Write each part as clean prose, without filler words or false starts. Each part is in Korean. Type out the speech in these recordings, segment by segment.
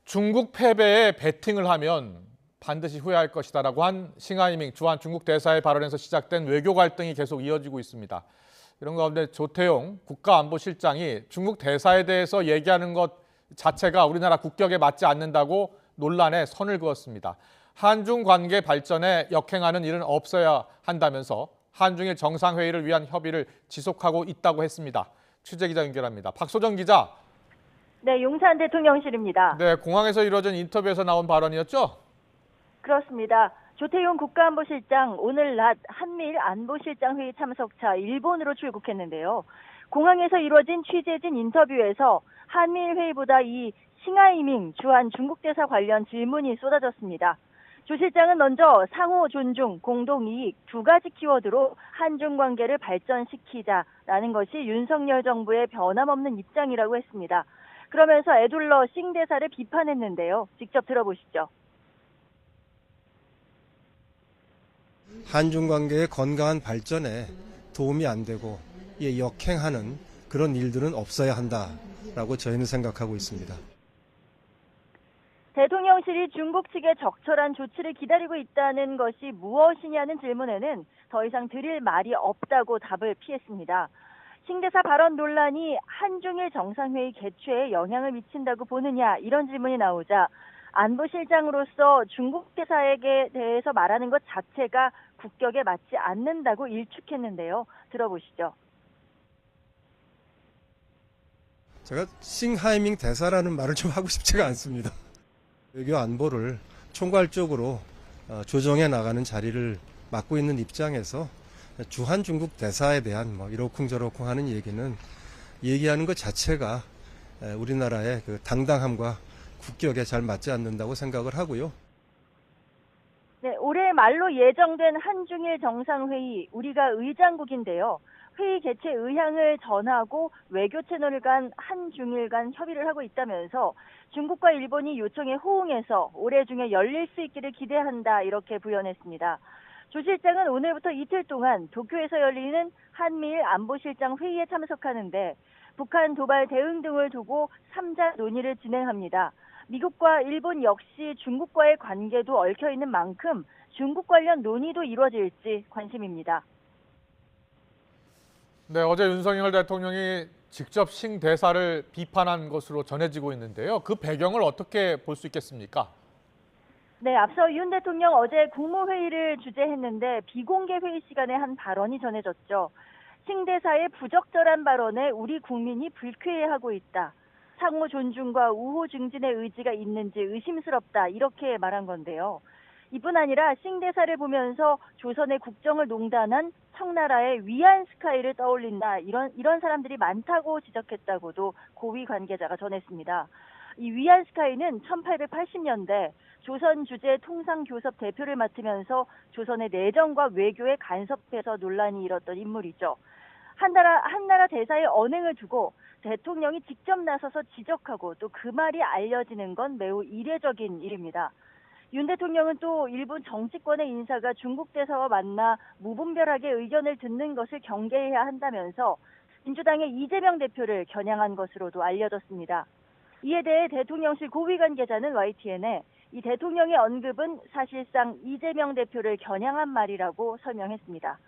중국 패배에 베팅을 하면 반드시 후회할 것이다라고 한 싱하이밍 주한 중국 대사의 발언에서 시작된 외교 갈등이 계속 이어지고 있습니다. 이런 가운데 조태용 국가안보실장이 중국 대사에 대해서 얘기하는 것 자체가 우리나라 국격에 맞지 않는다고 논란에 선을 그었습니다. 한중 관계 발전에 역행하는 일은 없어야 한다면서 한중일 정상회의를 위한 협의를 지속하고 있다고 했습니다. 취재기자 연결합니다. 박소정 기자. 네, 용산 대통령실입니다. 네, 공항에서 이루어진 인터뷰에서 나온 발언이었죠? 그렇습니다. 조태용 국가안보실장 오늘 낮 한미일 안보실장 회의 참석차 일본으로 출국했는데요. 공항에서 이루어진 취재진 인터뷰에서 한미일 회의보다 이 싱하이밍 주한 중국 대사 관련 질문이 쏟아졌습니다. 조 실장은 먼저 상호 존중, 공동 이익 두 가지 키워드로 한중 관계를 발전시키자라는 것이 윤석열 정부의 변함없는 입장이라고 했습니다. 그러면서 에둘러 싱 대사를 비판했는데요. 직접 들어보시죠. 한중 관계의 건강한 발전에 도움이 안 되고 역행하는 그런 일들은 없어야 한다라고 저희는 생각하고 있습니다. 대통령실이 중국 측의 적절한 조치를 기다리고 있다는 것이 무엇이냐는 질문에는 더 이상 드릴 말이 없다고 답을 피했습니다. 싱 대사 발언 논란이 한중일 정상회의 개최에 영향을 미친다고 보느냐 이런 질문이 나오자 안보실장으로서 중국 대사에게 대해서 말하는 것 자체가 국격에 맞지 않는다고 일축했는데요. 들어보시죠. 제가 싱하이밍 대사라는 말을 좀 하고 싶지가 않습니다. 외교 안보를 총괄적으로 조정해 나가는 자리를 맡고 있는 입장에서 주한 중국 대사에 대한 이러쿵저러쿵 하는 얘기는 얘기하는 것 자체가 우리나라의 그 당당함과 국격에 잘 맞지 않는다고 생각을 하고요. 네, 올해 말로 예정된 한중일 정상회의, 우리가 의장국인데요. 회의 개최 의향을 전하고 외교 채널 간 한중일 간 협의를 하고 있다면서 중국과 일본이 요청에 호응해서 올해 중에 열릴 수 있기를 기대한다 이렇게 부연했습니다. 조 실장은 오늘부터 이틀 동안 도쿄에서 열리는 한미일 안보실장 회의에 참석하는데 북한 도발 대응 등을 두고 3자 논의를 진행합니다. 미국과 일본 역시 중국과의 관계도 얽혀있는 만큼 중국 관련 논의도 이루어질지 관심입니다. 네, 어제 윤석열 대통령이 직접 싱 대사를 비판한 것으로 전해지고 있는데요. 그 배경을 어떻게 볼 수 있겠습니까? 네, 앞서 윤 대통령 어제 국무회의를 주재했는데 비공개 회의 시간에 한 발언이 전해졌죠. 싱 대사의 부적절한 발언에 우리 국민이 불쾌해하고 있다. 상호 존중과 우호 증진의 의지가 있는지 의심스럽다 이렇게 말한 건데요. 이뿐 아니라 싱 대사를 보면서 조선의 국정을 농단한 청나라의 위안 스카이를 떠올린다 이런 사람들이 많다고 지적했다고도 고위 관계자가 전했습니다. 이 위안 스카이는 1880년대 조선 주재 통상교섭 대표를 맡으면서 조선의 내정과 외교에 간섭해서 논란이 일었던 인물이죠. 한나라 대사의 언행을 두고 대통령이 직접 나서서 지적하고 또 그 말이 알려지는 건 매우 이례적인 일입니다. 윤 대통령은 또 일본 정치권의 인사가 중국 대사와 만나 무분별하게 의견을 듣는 것을 경계해야 한다면서 민주당의 이재명 대표를 겨냥한 것으로도 알려졌습니다. 이에 대해 대통령실 고위 관계자는 YTN에 이 대통령의 언급은 사실상 이재명 대표를 겨냥한 말이라고 설명했습니다.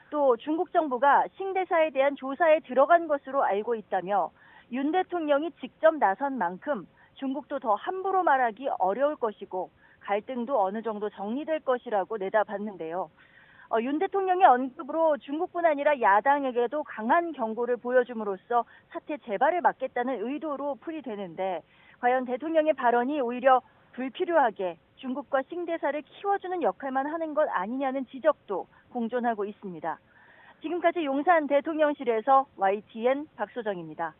또 중국 정부가 싱 대사에 대한 조사에 들어간 것으로 알고 있다며 윤 대통령이 직접 나선 만큼 중국도 더 함부로 말하기 어려울 것이고 갈등도 어느 정도 정리될 것이라고 내다봤는데요. 윤 대통령의 언급으로 중국뿐 아니라 야당에게도 강한 경고를 보여줌으로써 사태 재발을 막겠다는 의도로 풀이되는데 과연 대통령의 발언이 오히려 불필요하게 중국과 싱 대사를 키워주는 역할만 하는 것 아니냐는 지적도 공존하고 있습니다. 지금까지 용산 대통령실에서 YTN 박소정입니다.